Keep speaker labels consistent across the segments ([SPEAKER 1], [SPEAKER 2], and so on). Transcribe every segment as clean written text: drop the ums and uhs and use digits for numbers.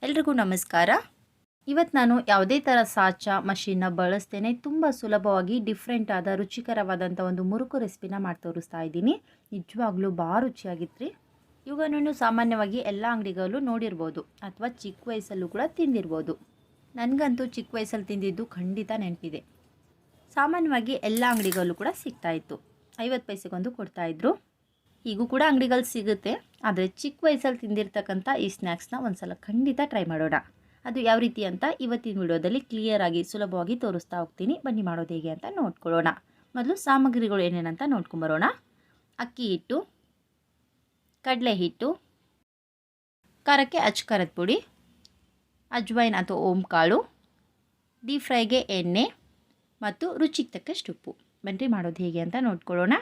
[SPEAKER 1] ಎಲ್ರಿಗೂ ನಮಸ್ಕಾರ. ಇವತ್ತು ನಾನು ಯಾವುದೇ ಥರ ಸಾಚ ಮಷೀನ್ನ ಬಳಸ್ತೇನೆ ತುಂಬ ಸುಲಭವಾಗಿ ಡಿಫ್ರೆಂಟ್ ಆದ ರುಚಿಕರವಾದಂಥ ಒಂದು ಮುರುಕು ರೆಸಿಪಿನ ಮಾಡಿ ತೋರಿಸ್ತಾ ಇದ್ದೀನಿ. ನಿಜವಾಗ್ಲೂ ಭಾಳ ರುಚಿಯಾಗಿತ್ತು ರೀ. ಇವುಗಳನ್ನು ಸಾಮಾನ್ಯವಾಗಿ ಎಲ್ಲ ಅಂಗಡಿಗಳಲ್ಲೂ ನೋಡಿರ್ಬೋದು ಅಥವಾ ಚಿಕ್ಕ ವಯಸ್ಸಲ್ಲೂ ಕೂಡ ತಿಂದಿರ್ಬೋದು. ನನಗಂತೂ ಚಿಕ್ಕ ವಯಸ್ಸಲ್ಲಿ ತಿಂದಿದ್ದು ಖಂಡಿತ ನೆನಪಿದೆ. ಸಾಮಾನ್ಯವಾಗಿ ಎಲ್ಲ ಅಂಗಡಿಗಳಲ್ಲೂ ಕೂಡ ಸಿಗ್ತಾಯಿತ್ತು. 50 ಪೈಸೆಗೊಂದು ಕೊಡ್ತಾಯಿದ್ರು. ಈಗೂ ಕೂಡ ಅಂಗಡಿಗಳು ಸಿಗುತ್ತೆ. ಆದರೆ ಚಿಕ್ಕ ವಯಸ್ಸಲ್ಲಿ ತಿಂದಿರ್ತಕ್ಕಂಥ ಈ ಸ್ನ್ಯಾಕ್ಸ್ನ ಒಂದು ಸಲ ಖಂಡಿತ ಟ್ರೈ ಮಾಡೋಣ. ಅದು ಯಾವ ರೀತಿ ಅಂತ ಇವತ್ತಿನ ವಿಡಿಯೋದಲ್ಲಿ ಕ್ಲಿಯರಾಗಿ ಸುಲಭವಾಗಿ ತೋರಿಸ್ತಾ ಹೋಗ್ತೀನಿ. ಬನ್ನಿ ಮಾಡೋದು ಹೇಗೆ ಅಂತ ನೋಡ್ಕೊಳ್ಳೋಣ. ಮೊದಲು ಸಾಮಗ್ರಿಗಳು ಏನೇನಂತ ನೋಡ್ಕೊಂಬರೋಣ. ಅಕ್ಕಿ ಹಿಟ್ಟು, ಕಡಲೆ ಹಿಟ್ಟು, ಖಾರಕ್ಕೆ ಖಾರದ ಪುಡಿ, ಅಜ್ವೈನ್ ಅಥವಾ ಓಂಕಾಳು, ಡೀಪ್ ಫ್ರೈಗೆ ಎಣ್ಣೆ ಮತ್ತು ರುಚಿಗೆ ತಕ್ಕಷ್ಟು ಉಪ್ಪು. ಬನ್ನಿ ಮಾಡೋದು ಹೇಗೆ ಅಂತ ನೋಡ್ಕೊಳ್ಳೋಣ.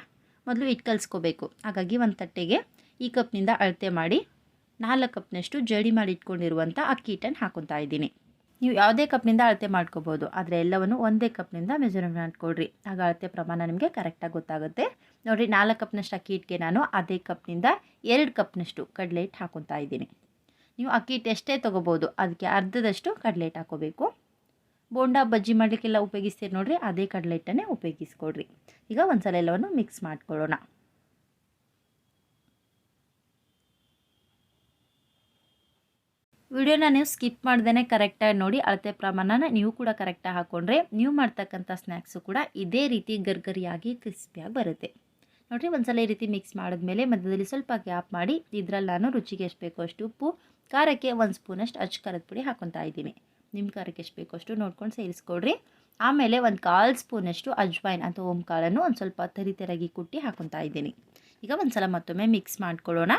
[SPEAKER 1] ಮೊದಲು ಹಿಟ್ಟು ಕಲಿಸ್ಕೋಬೇಕು. ಹಾಗಾಗಿ ಒಂದು ತಟ್ಟೆಗೆ ಈ ಕಪ್ನಿಂದ ಅಳತೆ ಮಾಡಿ 4 ಕಪ್ನಷ್ಟು ಜಡಿ ಮಾಡಿ ಇಟ್ಕೊಂಡಿರುವಂಥ ಅಕ್ಕಿ ಹಿಟ್ಟನ್ನು ಹಾಕೊತಾ ಇದ್ದೀನಿ. ನೀವು ಯಾವುದೇ ಕಪ್ನಿಂದ ಅಳತೆ ಮಾಡ್ಕೋಬೋದು, ಆದರೆ ಎಲ್ಲವನ್ನು ಒಂದೇ ಕಪ್ನಿಂದ ಮೆಜರ್ಮೆಂಟ್ ಮಾಡ್ಕೊಳ್ರಿ. ಆಗ ಅಳತೆ ಪ್ರಮಾಣ ನಿಮಗೆ ಕರೆಕ್ಟಾಗಿ ಗೊತ್ತಾಗುತ್ತೆ. ನೋಡಿರಿ, 4 ಕಪ್ನಷ್ಟು ಅಕ್ಕಿ ಹಿಟ್ಟಿಗೆ ನಾನು ಅದೇ ಕಪ್ನಿಂದ 2 ಕಪ್ನಷ್ಟು ಕಡಲೆ ಹಿಟ್ಟು ಹಾಕೊತಾ ಇದ್ದೀನಿ. ನೀವು ಅಕ್ಕಿ ಹಿಟ್ಟು ಎಷ್ಟೇ ತೊಗೋಬೋದು, ಅದಕ್ಕೆ ಅರ್ಧದಷ್ಟು ಕಡಲೆ ಹಿಟ್ಟು ಹಾಕೋಬೇಕು. ಬೋಂಡಾ ಬಜ್ಜಿ ಮಾಡಲಿಕ್ಕೆಲ್ಲ ಉಪಯೋಗಿಸ್ತೀರಿ ನೋಡಿರಿ, ಅದೇ ಕಡಲೆ ಹಿಟ್ಟನ್ನೇ ಉಪಯೋಗಿಸ್ಕೊಡ್ರಿ. ಈಗ ಒಂದ್ಸಲ ಎಲ್ಲವನ್ನು ಮಿಕ್ಸ್ ಮಾಡ್ಕೊಳ್ಳೋಣ. ವಿಡಿಯೋನ ನೀವು ಸ್ಕಿಪ್ ಮಾಡ್ದೇ ಕರೆಕ್ಟಾಗಿ ನೋಡಿ. ಅಳತೆ ಪ್ರಮಾಣನ ನೀವು ಕೂಡ ಕರೆಕ್ಟಾಗಿ ಹಾಕ್ಕೊಂಡ್ರೆ ನೀವು ಮಾಡ್ತಕ್ಕಂಥ ಸ್ನ್ಯಾಕ್ಸು ಕೂಡ ಇದೇ ರೀತಿ ಗರ್ಗರಿಯಾಗಿ ಕ್ರಿಸ್ಪಿಯಾಗಿ ಬರುತ್ತೆ. ನೋಡಿರಿ, ಒಂದ್ಸಲ ಈ ರೀತಿ ಮಿಕ್ಸ್ ಮಾಡಿದ್ಮೇಲೆ ಮಧ್ಯದಲ್ಲಿ ಸ್ವಲ್ಪ ಗ್ಯಾಪ್ ಮಾಡಿ ಇದರಲ್ಲಿ ನಾನು ರುಚಿಗೆ ಎಷ್ಟು ಬೇಕೋ ಅಷ್ಟು ಉಪ್ಪು, ಖಾರಕ್ಕೆ 1 ಸ್ಪೂನಷ್ಟು ಖಾರದ ಪುಡಿ ಹಾಕೊತಾ ಇದ್ದೀನಿ. ನಿಮ್ಮ ಖಾರಕ್ಕೆ ಎಷ್ಟು ಬೇಕೋ ಅಷ್ಟು ನೋಡ್ಕೊಂಡು ಸೇರಿಸ್ಕೊಡ್ರಿ. ಆಮೇಲೆ 1/4 ಸ್ಪೂನಷ್ಟು ಅಜ್ವೈನ್ ಅಥವಾ ಓಂಕಾಳನ್ನು ಒಂದು ಸ್ವಲ್ಪ ತರಿತರಾಗಿ ಕುಟ್ಟಿ ಹಾಕೊತಾ ಇದ್ದೀನಿ. ಈಗ ಒಂದ್ಸಲ ಮತ್ತೊಮ್ಮೆ ಮಿಕ್ಸ್ ಮಾಡ್ಕೊಳ್ಳೋಣ.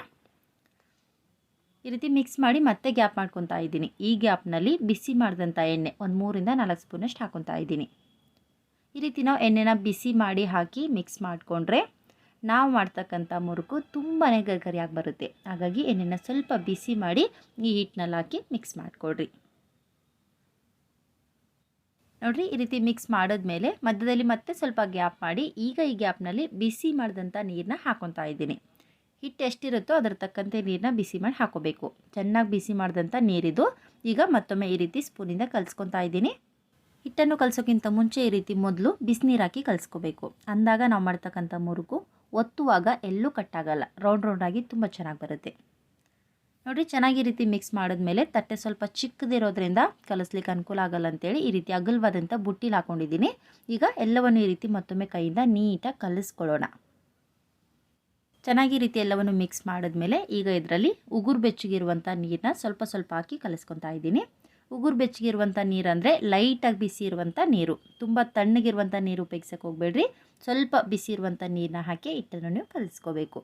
[SPEAKER 1] ಈ ರೀತಿ ಮಿಕ್ಸ್ ಮಾಡಿ ಮತ್ತೆ ಗ್ಯಾಪ್ ಮಾಡ್ಕೊತಾ ಇದ್ದೀನಿ. ಈ ಗ್ಯಾಪ್ನಲ್ಲಿ ಬಿಸಿ ಮಾಡಿದಂಥ ಎಣ್ಣೆ 3 ಇಂದ 4 ಸ್ಪೂನಷ್ಟು ಹಾಕೊತಾ ಇದ್ದೀನಿ. ಈ ರೀತಿ ನಾವು ಎಣ್ಣೆನ ಬಿಸಿ ಮಾಡಿ ಹಾಕಿ ಮಿಕ್ಸ್ ಮಾಡಿಕೊಂಡ್ರೆ ನಾವು ಮಾಡ್ತಕ್ಕಂಥ ಮುರುಕು ತುಂಬಾ ಗರ್ಗರಿಯಾಗಿ ಬರುತ್ತೆ. ಹಾಗಾಗಿ ಎಣ್ಣೆನ ಸ್ವಲ್ಪ ಬಿಸಿ ಮಾಡಿ ಈ ಹಿಟ್ಟಿನಲ್ಲಿ ಹಾಕಿ ಮಿಕ್ಸ್ ಮಾಡಿಕೊಡ್ರಿ. ನೋಡಿರಿ, ಈ ರೀತಿ ಮಿಕ್ಸ್ ಮಾಡಿದ್ಮೇಲೆ ಮಧ್ಯದಲ್ಲಿ ಮತ್ತೆ ಸ್ವಲ್ಪ ಗ್ಯಾಪ್ ಮಾಡಿ ಈಗ ಈ ಗ್ಯಾಪ್ನಲ್ಲಿ ಬಿಸಿ ಮಾಡಿದಂಥ ನೀರನ್ನ ಹಾಕೊತಾ ಇದ್ದೀನಿ. ಹಿಟ್ಟು ಎಷ್ಟಿರುತ್ತೋ ಅದರ ತಕ್ಕಂತೆ ನೀರನ್ನ ಬಿಸಿ ಮಾಡಿ ಹಾಕೋಬೇಕು. ಚೆನ್ನಾಗಿ ಬಿಸಿ ಮಾಡಿದಂಥ ನೀರಿದು. ಈಗ ಮತ್ತೊಮ್ಮೆ ಈ ರೀತಿ ಸ್ಪೂನಿಂದ ಕಲಿಸ್ಕೊತಾ ಇದ್ದೀನಿ. ಹಿಟ್ಟನ್ನು ಕಲಿಸೋಕ್ಕಿಂತ ಮುಂಚೆ ಈ ರೀತಿ ಮೊದಲು ಬಿಸಿನೀರು ಹಾಕಿ ಕಲಿಸ್ಕೋಬೇಕು. ಅಂದಾಗ ನಾವು ಮಾಡ್ತಕ್ಕಂಥ ಮುರುಕು ಒತ್ತುವಾಗ ಎಲ್ಲೂ ಕಟ್ಟಾಗಲ್ಲ, ರೌಂಡ್ ರೌಂಡಾಗಿ ತುಂಬ ಚೆನ್ನಾಗಿ ಬರುತ್ತೆ. ನೋಡಿರಿ, ಚೆನ್ನಾಗಿ ಈ ರೀತಿ ಮಿಕ್ಸ್ ಮಾಡಿದ್ಮೇಲೆ ತಟ್ಟೆ ಸ್ವಲ್ಪ ಚಿಕ್ಕದಿರೋದ್ರಿಂದ ಕಲಿಸ್ಲಿಕ್ಕೆ ಅನುಕೂಲ ಆಗಲ್ಲ ಅಂತೇಳಿ ಈ ರೀತಿ ಅಗಲವಾದಂಥ ಬುಟ್ಟಿಲಿ ಹಾಕೊಂಡಿದ್ದೀನಿ. ಈಗ ಎಲ್ಲವನ್ನು ಈ ರೀತಿ ಮತ್ತೊಮ್ಮೆ ಕೈಯಿಂದ ನೀಟಾಗಿ ಕಲಿಸ್ಕೊಳ್ಳೋಣ. ಚೆನ್ನಾಗಿ ಈ ರೀತಿ ಎಲ್ಲವನ್ನು ಮಿಕ್ಸ್ ಮಾಡಿದ್ಮೇಲೆ ಈಗ ಇದರಲ್ಲಿ ಉಗುರು ಬೆಚ್ಚಗಿರುವಂಥ ನೀರನ್ನ ಸ್ವಲ್ಪ ಸ್ವಲ್ಪ ಹಾಕಿ ಕಲಿಸ್ಕೊತಾ ಇದ್ದೀನಿ. ಉಗುರು ಬೆಚ್ಚಗಿರುವಂಥ ನೀರು ಅಂದರೆ ಲೈಟಾಗಿ ಬಿಸಿ ಇರುವಂಥ ನೀರು, ತುಂಬ ತಣ್ಣಗಿರುವಂಥ ನೀರು ಉಪಯೋಗಿಸೋಕೆ ಹೋಗಬೇಡ್ರಿ. ಸ್ವಲ್ಪ ಬಿಸಿ ಇರುವಂಥ ನೀರನ್ನ ಹಾಕಿ ಹಿಟ್ಟನ್ನು ನೀವು ಕಲಿಸ್ಕೋಬೇಕು.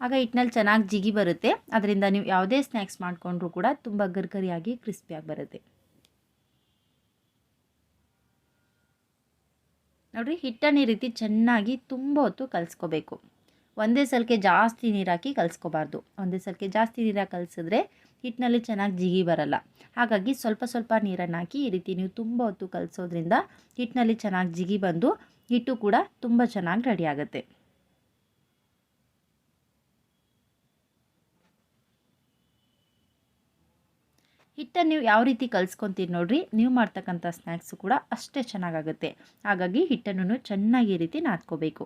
[SPEAKER 1] ಆಗ ಹಿಟ್ಟಿನಲ್ಲಿ ಚೆನ್ನಾಗಿ ಜಿಗಿ ಬರುತ್ತೆ. ಅದರಿಂದ ನೀವು ಯಾವುದೇ ಸ್ನ್ಯಾಕ್ಸ್ ಮಾಡಿಕೊಂಡ್ರೂ ಕೂಡ ತುಂಬ ಗರ್ಗರಿಯಾಗಿ ಕ್ರಿಸ್ಪಿಯಾಗಿ ಬರುತ್ತೆ. ನೋಡಿರಿ, ಹಿಟ್ಟನ್ನು ಈ ರೀತಿ ಚೆನ್ನಾಗಿ ತುಂಬ ಹೊತ್ತು ಕಲಿಸ್ಕೋಬೇಕು. ಒಂದೇ ಸಲಕ್ಕೆ ಜಾಸ್ತಿ ನೀರು ಹಾಕಿ ಕಲಿಸ್ಕೋಬಾರ್ದು. ಒಂದೇ ಸಲಕ್ಕೆ ಜಾಸ್ತಿ ನೀರಾಗಿ ಕಲಿಸಿದ್ರೆ ಹಿಟ್ಟಿನಲ್ಲಿ ಚೆನ್ನಾಗಿ ಜಿಗಿ ಬರಲ್ಲ. ಹಾಗಾಗಿ ಸ್ವಲ್ಪ ಸ್ವಲ್ಪ ನೀರನ್ನು ಹಾಕಿ ಈ ರೀತಿ ನೀವು ತುಂಬ ಹೊತ್ತು ಕಲಿಸೋದ್ರಿಂದ ಹಿಟ್ಟಿನಲ್ಲಿ ಚೆನ್ನಾಗಿ ಜಿಗಿ ಬಂದು ಹಿಟ್ಟು ಕೂಡ ತುಂಬ ಚೆನ್ನಾಗಿ ರೆಡಿ ಆಗುತ್ತೆ. ಹಿಟ್ಟನ್ನು ನೀವು ಯಾವ ರೀತಿ ಕಲಿಸ್ಕೊತೀರಿ ನೋಡಿರಿ, ನೀವು ಮಾಡ್ತಕ್ಕಂಥ ಸ್ನ್ಯಾಕ್ಸು ಕೂಡ ಅಷ್ಟೇ ಚೆನ್ನಾಗಾಗುತ್ತೆ. ಹಾಗಾಗಿ ಹಿಟ್ಟನ್ನು ಚೆನ್ನಾಗಿ ಈ ರೀತಿ ನಾದ್ಕೋಬೇಕು.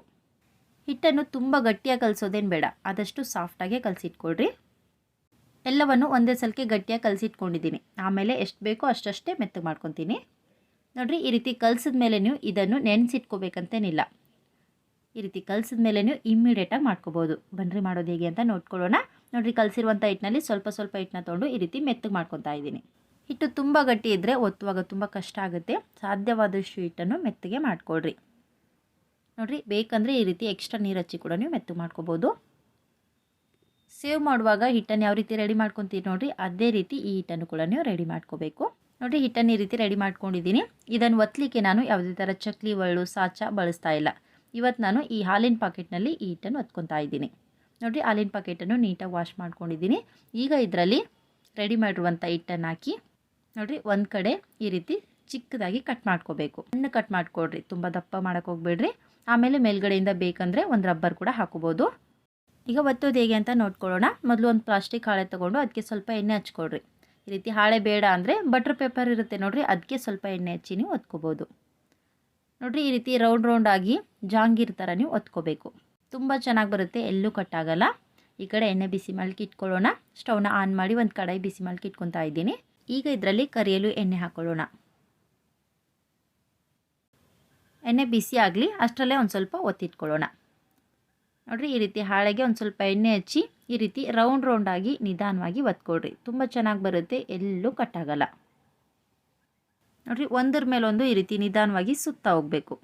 [SPEAKER 1] ಹಿಟ್ಟನ್ನು ತುಂಬ ಗಟ್ಟಿಯಾಗಿ ಕಲಿಸೋದೇನು ಬೇಡ, ಆದಷ್ಟು ಸಾಫ್ಟಾಗೆ ಕಲಸಿಟ್ಕೊಳ್ರಿ. ಎಲ್ಲವನ್ನು ಒಂದೇ ಸಲಕ್ಕೆ ಗಟ್ಟಿಯಾಗಿ ಕಲಸಿಟ್ಕೊಂಡಿದ್ದೀನಿ. ಆಮೇಲೆ ಎಷ್ಟು ಬೇಕೋ ಅಷ್ಟಷ್ಟೇ ಮೆತ್ತಗೆ ಮಾಡ್ಕೊತೀನಿ. ನೋಡಿರಿ, ಈ ರೀತಿ ಕಲಿಸಿದ ಮೇಲೆ ನೀವು ಇದನ್ನು ನೆನೆಸಿಟ್ಕೋಬೇಕಂತೇನಿಲ್ಲ. ಈ ರೀತಿ ಕಲಿಸಿದ ಮೇಲೆ ನೀವು ಇಮ್ಮಿಡಿಯೇಟಾಗಿ ಮಾಡ್ಕೋಬೋದು. ಬನ್ರಿ ಮಾಡೋದು ಹೇಗೆ ಅಂತ ನೋಡ್ಕೊಳ್ಳೋಣ. ನೋಡಿರಿ, ಕಲಸಿರುವಂಥ ಹಿಟ್ಟಿನಲ್ಲಿ ಸ್ವಲ್ಪ ಸ್ವಲ್ಪ ಹಿಟ್ಟನ್ನ ತೊಗೊಂಡು ಈ ರೀತಿ ಮೆತ್ತಗೆ ಮಾಡ್ಕೊತಾ ಇದ್ದೀನಿ. ಹಿಟ್ಟು ತುಂಬ ಗಟ್ಟಿ ಇದ್ದರೆ ಒತ್ತುವಾಗ ತುಂಬ ಕಷ್ಟ ಆಗುತ್ತೆ. ಸಾಧ್ಯವಾದಷ್ಟು ಹಿಟ್ಟನ್ನು ಮೆತ್ತಗೆ ಮಾಡ್ಕೊಳ್ರಿ. ನೋಡಿರಿ, ಬೇಕಂದರೆ ಈ ರೀತಿ ಎಕ್ಸ್ಟ್ರಾ ನೀರು ಹಚ್ಚಿ ಕೂಡ ನೀವು ಮೆತ್ತಗೆ ಮಾಡ್ಕೋಬೋದು. ಸೇವ್ ಮಾಡುವಾಗ ಹಿಟ್ಟನ್ನು ಯಾವ ರೀತಿ ರೆಡಿ ಮಾಡ್ಕೊತೀರಿ ನೋಡಿರಿ, ಅದೇ ರೀತಿ ಈ ಹಿಟ್ಟನ್ನು ಕೂಡ ನೀವು ರೆಡಿ ಮಾಡ್ಕೋಬೇಕು. ನೋಡಿರಿ, ಹಿಟ್ಟನ್ನು ಈ ರೀತಿ ರೆಡಿ ಮಾಡ್ಕೊಂಡಿದ್ದೀನಿ. ಇದನ್ನು ಒತ್ತಲಿಕ್ಕೆ ನಾನು ಯಾವುದೇ ಥರ ಚಕ್ಲಿ ಒಳ್ಳು ಸಾಚ ಬಳಸ್ತಾ ಇಲ್ಲ. ಇವತ್ತು ನಾನು ಈ ಹಾಲಿನ ಪಾಕೆಟ್ನಲ್ಲಿ ಈ ಹಿಟ್ಟನ್ನು ಒತ್ಕೊತಾ ಇದ್ದೀನಿ. ನೋಡಿರಿ, ಹಾಲಿನ ಪಾಕೆಟನ್ನು ನೀಟಾಗಿ ವಾಶ್ ಮಾಡ್ಕೊಂಡಿದ್ದೀನಿ. ಈಗ ಇದರಲ್ಲಿ ರೆಡಿ ಮಾಡಿರುವಂಥ ಹಿಟ್ಟನ್ನು ಹಾಕಿ ನೋಡಿರಿ, ಒಂದು ಕಡೆ ಈ ರೀತಿ ಚಿಕ್ಕದಾಗಿ ಕಟ್ ಮಾಡ್ಕೋಬೇಕು. ಸಣ್ಣ ಕಟ್ ಮಾಡ್ಕೊಡ್ರಿ, ತುಂಬ ದಪ್ಪ ಮಾಡೋಕ್ಕೆ ಹೋಗಬೇಡ್ರಿ. ಆಮೇಲೆ ಮೇಲ್ಗಡೆಯಿಂದ ಬೇಕಂದರೆ ಒಂದು ರಬ್ಬರ್ ಕೂಡ ಹಾಕೋಬೋದು. ಈಗ ಒತ್ತೋದು ಹೇಗೆ ಅಂತ ನೋಡ್ಕೊಳ್ಳೋಣ. ಮೊದಲು ಒಂದು ಪ್ಲಾಸ್ಟಿಕ್ ಹಾಳೆ ತೊಗೊಂಡು ಅದಕ್ಕೆ ಸ್ವಲ್ಪ ಎಣ್ಣೆ ಹಚ್ಕೊಳ್ರಿ. ಈ ರೀತಿ ಹಾಳೆ ಬೇಡ ಅಂದರೆ ಬಟರ್ ಪೇಪರ್ ಇರುತ್ತೆ ನೋಡಿರಿ, ಅದಕ್ಕೆ ಸ್ವಲ್ಪ ಎಣ್ಣೆ ಹಚ್ಚಿ ನೀವು ಒತ್ಕೋಬೋದು. ನೋಡಿರಿ ಈ ರೀತಿ ರೌಂಡ್ ರೌಂಡ್ ಆಗಿ ಜಾಂಗೀರ್ ಥರ ನೀವು ಒತ್ಕೋಬೇಕು. ತುಂಬ ಚೆನ್ನಾಗಿ ಬರುತ್ತೆ, ಎಲ್ಲೂ ಕಟ್ಟಾಗಲ್ಲ. ಈ ಕಡೆ ಎಣ್ಣೆ ಬಿಸಿ ಮಾಡ್ಲಿಕ್ಕೆ ಇಟ್ಕೊಳ್ಳೋಣ. ಸ್ಟವ್ನ ಆನ್ ಮಾಡಿ ಒಂದು ಕಡಾಯಿ ಬಿಸಿ ಮಾಡ್ಲಿಕ್ಕೆ ಇಟ್ಕೊತಾ ಇದ್ದೀನಿ. ಈಗ ಇದರಲ್ಲಿ ಕರಿಯಲು ಎಣ್ಣೆ ಹಾಕ್ಕೊಳ್ಳೋಣ. ಎಣ್ಣೆ ಬಿಸಿ ಆಗಲಿ, ಅಷ್ಟರಲ್ಲೇ ಒಂದು ಸ್ವಲ್ಪ ಒತ್ತಿಟ್ಕೊಳ್ಳೋಣ. ನೋಡಿರಿ ಈ ರೀತಿ ಹಾಳೆಗೆ ಒಂದು ಸ್ವಲ್ಪ ಎಣ್ಣೆ ಹಚ್ಚಿ ಈ ರೀತಿ ರೌಂಡ್ ರೌಂಡಾಗಿ ನಿಧಾನವಾಗಿ ಒತ್ಕೊಳ್ರಿ. ತುಂಬ ಚೆನ್ನಾಗಿ ಬರುತ್ತೆ, ಎಲ್ಲೂ ಕಟ್ಟಾಗಲ್ಲ. ನೋಡಿರಿ ಒಂದರ ಮೇಲೊಂದು ಈ ರೀತಿ ನಿಧಾನವಾಗಿ ಸುತ್ತಾ ಹೋಗಬೇಕು.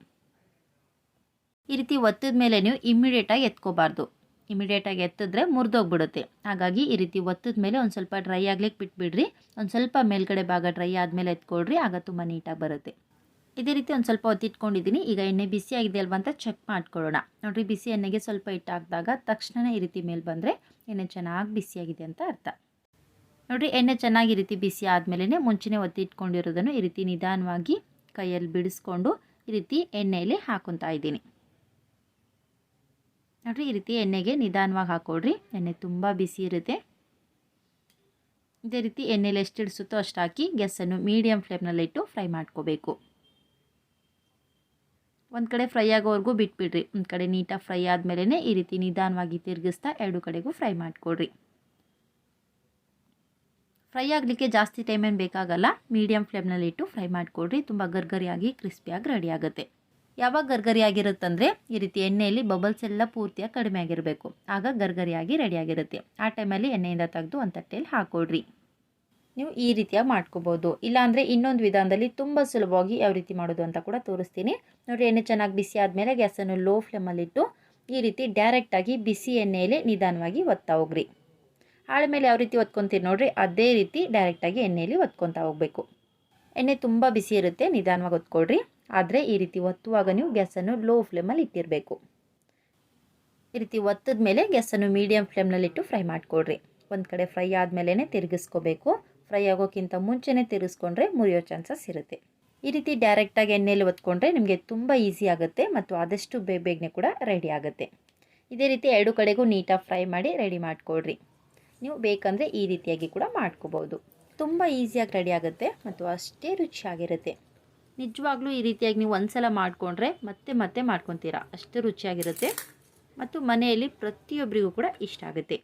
[SPEAKER 1] ಈ ರೀತಿ ಒತ್ತಿದ ಮೇಲೆ ನೀವು ಇಮಿಡಿಯೇಟಾಗಿ ಎತ್ಕೋಬಾರ್ದು. ಇಮಿಡಿಯೇಟಾಗಿ ಎತ್ತಿದ್ರೆ ಮುರಿದೋಗ್ಬಿಡುತ್ತೆ. ಹಾಗಾಗಿ ಈ ರೀತಿ ಒತ್ತಿದ ಮೇಲೆ ಒಂದು ಸ್ವಲ್ಪ ಡ್ರೈ ಆಗ್ಲಿಕ್ಕೆ ಬಿಟ್ಬಿಡ್ರಿ. ಒಂದು ಸ್ವಲ್ಪ ಮೇಲ್ಗಡೆ ಭಾಗ ಡ್ರೈ ಆದಮೇಲೆ ಎತ್ಕೊಳ್ರಿ, ಆಗ ತುಂಬ ನೀಟಾಗಿ ಬರುತ್ತೆ. ಇದೇ ರೀತಿ ಒಂದು ಸ್ವಲ್ಪ ಒತ್ತಿಟ್ಕೊಂಡಿದ್ದೀನಿ. ಈಗ ಎಣ್ಣೆ ಬಿಸಿ ಆಗಿದೆ ಅಲ್ವಾ ಅಂತ ಚೆಕ್ ಮಾಡ್ಕೊಳ್ಳೋಣ. ನೋಡಿರಿ ಬಿಸಿ ಎಣ್ಣೆಗೆ ಸ್ವಲ್ಪ ಹಿಟ್ಟು ಹಾಕಿದಾಗ ತಕ್ಷಣ ಈ ರೀತಿ ಮೇಲೆ ಬಂದರೆ ಎಣ್ಣೆ ಚೆನ್ನಾಗಿ ಬಿಸಿಯಾಗಿದೆ ಅಂತ ಅರ್ಥ. ನೋಡಿರಿ ಎಣ್ಣೆ ಚೆನ್ನಾಗಿ ಈ ರೀತಿ ಬಿಸಿ ಆದಮೇಲೆ ಮುಂಚೆನೇ ಒತ್ತಿಟ್ಕೊಂಡಿರೋದನ್ನು ಈ ರೀತಿ ನಿಧಾನವಾಗಿ ಕೈಯಲ್ಲಿ ಬಿಡಿಸ್ಕೊಂಡು ಈ ರೀತಿ ಎಣ್ಣೆಯಲ್ಲಿ ಹಾಕೊತಾ ಇದ್ದೀನಿ. ನೋಡಿರಿ ಈ ರೀತಿ ಎಣ್ಣೆಗೆ ನಿಧಾನವಾಗಿ ಹಾಕ್ಕೊಳ್ರಿ. ಎಣ್ಣೆ ತುಂಬ ಬಿಸಿ ಇರುತ್ತೆ. ಇದೇ ರೀತಿ ಎಣ್ಣೆಲಿ ಎಷ್ಟು ಹಿಡಿಸುತ್ತೋ ಅಷ್ಟು ಹಾಕಿ ಗ್ಯಾಸನ್ನು ಮೀಡಿಯಮ್ ಫ್ಲೇಮ್ನಲ್ಲಿಟ್ಟು ಫ್ರೈ ಮಾಡ್ಕೋಬೇಕು. ಒಂದು ಕಡೆ ಫ್ರೈ ಆಗೋವರೆಗೂ ಬಿಟ್ಬಿಡ್ರಿ. ಒಂದು ಕಡೆ ನೀಟಾಗಿ ಫ್ರೈ ಆದಮೇಲೆ ಈ ರೀತಿ ನಿಧಾನವಾಗಿ ತಿರುಗಿಸ್ತಾ ಎರಡು ಕಡೆಗೂ ಫ್ರೈ ಮಾಡಿಕೊಡ್ರಿ. ಫ್ರೈ ಆಗಲಿಕ್ಕೆ ಜಾಸ್ತಿ ಟೈಮ್ ಏನು ಬೇಕಾಗಲ್ಲ. ಮೀಡಿಯಮ್ ಫ್ಲೇಮ್ನಲ್ಲಿಟ್ಟು ಫ್ರೈ ಮಾಡಿಕೊಡ್ರಿ. ತುಂಬ ಗರ್ಗರಿಯಾಗಿ ಕ್ರಿಸ್ಪಿಯಾಗಿ ರೆಡಿ ಆಗುತ್ತೆ. ಯಾವಾಗ ಗರ್ಗರಿಯಾಗಿರುತ್ತಂದರೆ ಈ ರೀತಿ ಎಣ್ಣೆಯಲ್ಲಿ ಬಬಲ್ಸ್ ಎಲ್ಲ ಪೂರ್ತಿಯಾಗಿ ಕಡಿಮೆ ಆಗಿರಬೇಕು. ಆಗ ಗರ್ಗರಿಯಾಗಿ ರೆಡಿಯಾಗಿರುತ್ತೆ. ಆ ಟೈಮಲ್ಲಿ ಎಣ್ಣೆಯಿಂದ ತೆಗೆದು ಒಂದು ತಟ್ಟೆಯಲ್ಲಿ ಹಾಕ್ಕೊಡ್ರಿ. ನೀವು ಈ ರೀತಿಯಾಗಿ ಮಾಡ್ಕೋಬೋದು. ಇಲ್ಲಾಂದರೆ ಇನ್ನೊಂದು ವಿಧಾನದಲ್ಲಿ ತುಂಬ ಸುಲಭವಾಗಿ ಯಾವ ರೀತಿ ಮಾಡೋದು ಅಂತ ಕೂಡ ತೋರಿಸ್ತೀನಿ. ನೋಡಿ ಎಣ್ಣೆ ಚೆನ್ನಾಗಿ ಬಿಸಿ ಆದಮೇಲೆ ಗ್ಯಾಸನ್ನು ಲೋ ಫ್ಲೇಮಲ್ಲಿಟ್ಟು ಈ ರೀತಿ ಡೈರೆಕ್ಟಾಗಿ ಬಿಸಿ ಎಣ್ಣೆಯಲ್ಲಿ ನಿಧಾನವಾಗಿ ಒತ್ತಾ ಹೋಗ್ರಿ. ಹಾಳೆ ಮೇಲೆ ಯಾವ ರೀತಿ ಒತ್ಕೊತೀರಿ ನೋಡಿರಿ, ಅದೇ ರೀತಿ ಡೈರೆಕ್ಟಾಗಿ ಎಣ್ಣೆಯಲ್ಲಿ ಒತ್ಕೊತಾ ಹೋಗಬೇಕು. ಎಣ್ಣೆ ತುಂಬ ಬಿಸಿ ಇರುತ್ತೆ, ನಿಧಾನವಾಗಿ ಒತ್ಕೊಳ್ರಿ. ಆದರೆ ಈ ರೀತಿ ಒತ್ತುವಾಗ ನೀವು ಗ್ಯಾಸನ್ನು ಲೋ ಫ್ಲೇಮಲ್ಲಿ ಇಟ್ಟಿರಬೇಕು. ಈ ರೀತಿ ಒತ್ತಿದ ಮೇಲೆ ಗ್ಯಾಸನ್ನು ಮೀಡಿಯಮ್ ಫ್ಲೇಮ್ನಲ್ಲಿಟ್ಟು ಫ್ರೈ ಮಾಡಿಕೊಡ್ರಿ. ಒಂದು ಕಡೆ ಫ್ರೈ ಆದಮೇಲೆ ತಿರುಗಿಸ್ಕೋಬೇಕು. ಫ್ರೈ ಆಗೋಕ್ಕಿಂತ ಮುಂಚೆನೇ ತಿರುಗಿಸ್ಕೊಂಡ್ರೆ ಮುರಿಯೋ ಚಾನ್ಸಸ್ ಇರುತ್ತೆ. ಈ ರೀತಿ ಡೈರೆಕ್ಟಾಗಿ ಎಣ್ಣೆಯಲ್ಲಿ ಒತ್ಕೊಂಡ್ರೆ ನಿಮಗೆ ತುಂಬ ಈಸಿ ಆಗುತ್ತೆ ಮತ್ತು ಆದಷ್ಟು ಬೇಗನೆ ಕೂಡ ರೆಡಿ ಆಗುತ್ತೆ. ಇದೇ ರೀತಿ ಎರಡು ಕಡೆಗೂ ನೀಟಾಗಿ ಫ್ರೈ ಮಾಡಿ ರೆಡಿ ಮಾಡಿಕೊಡ್ರಿ. ನೀವು ಬೇಕಂದರೆ ಈ ರೀತಿಯಾಗಿ ಕೂಡ ಮಾಡ್ಕೋಬೋದು. ತುಂಬ ಈಸಿಯಾಗಿ ರೆಡಿ ಆಗುತ್ತೆ ಮತ್ತು ಅಷ್ಟೇ ರುಚಿಯಾಗಿರುತ್ತೆ. ನಿಜವಾಗ್ಲೂ ಈ ರೀತಿಯಾಗಿ ನೀವು ಒಂದು ಸಲ ಮಾಡಿಕೊಂಡ್ರೆ ಮತ್ತೆ ಮತ್ತೆ ಮಾಡ್ಕೊತೀರಾ, ಅಷ್ಟು ರುಚಿಯಾಗಿರುತ್ತೆ ಮತ್ತು ಮನೆಯಲ್ಲಿ ಪ್ರತಿಯೊಬ್ಬರಿಗೂ ಕೂಡ ಇಷ್ಟ ಆಗುತ್ತೆ.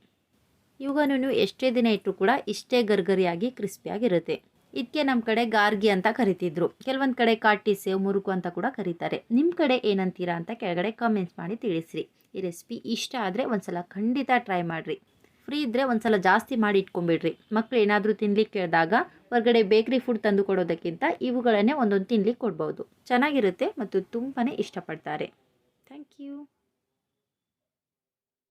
[SPEAKER 1] ಇವಾಗ ನೀವು ಎಷ್ಟೇ ದಿನ ಇಟ್ಟರು ಕೂಡ ಇಷ್ಟೇ ಗರ್ಗರಿಯಾಗಿ ಕ್ರಿಸ್ಪಿಯಾಗಿರುತ್ತೆ. ಇದಕ್ಕೆ ನಮ್ಮ ಕಡೆ ಗಾರ್ಗಿ ಅಂತ ಕರಿತಿದ್ರು. ಕೆಲವೊಂದು ಕಡೆ ಕಾಟಿ ಸೇವ್, ಮುರುಕು ಅಂತ ಕೂಡ ಕರೀತಾರೆ. ನಿಮ್ಮ ಕಡೆ ಏನಂತೀರಾ ಅಂತ ಕೆಳಗಡೆ ಕಮೆಂಟ್ಸ್ ಮಾಡಿ ತಿಳಿಸ್ರಿ. ಈ ರೆಸಿಪಿ ಇಷ್ಟ ಆದರೆ ಒಂದ್ಸಲ ಖಂಡಿತ ಟ್ರೈ ಮಾಡಿರಿ. ಫ್ರೀ ಇದ್ದರೆ ಒಂದ್ಸಲ ಜಾಸ್ತಿ ಮಾಡಿ ಇಟ್ಕೊಂಬಿಡ್ರಿ. ಮಕ್ಕಳು ಏನಾದರೂ ತಿನ್ಲಿಕ್ಕೆ ಕೇಳಿದಾಗ ಹೊರಗಡೆ ಬೇಕ್ರಿ ಫುಡ್ ತಂದು ಕೊಡೋದಕ್ಕಿಂತ ಇವುಗಳನ್ನೇ ಒಂದೊಂದು ತಿನ್ಲಿಕ್ಕೆ ಕೊಡ್ಬೋದು. ಚೆನ್ನಾಗಿರುತ್ತೆ ಮತ್ತು ತುಂಬಾ ಇಷ್ಟಪಡ್ತಾರೆ. Thank you.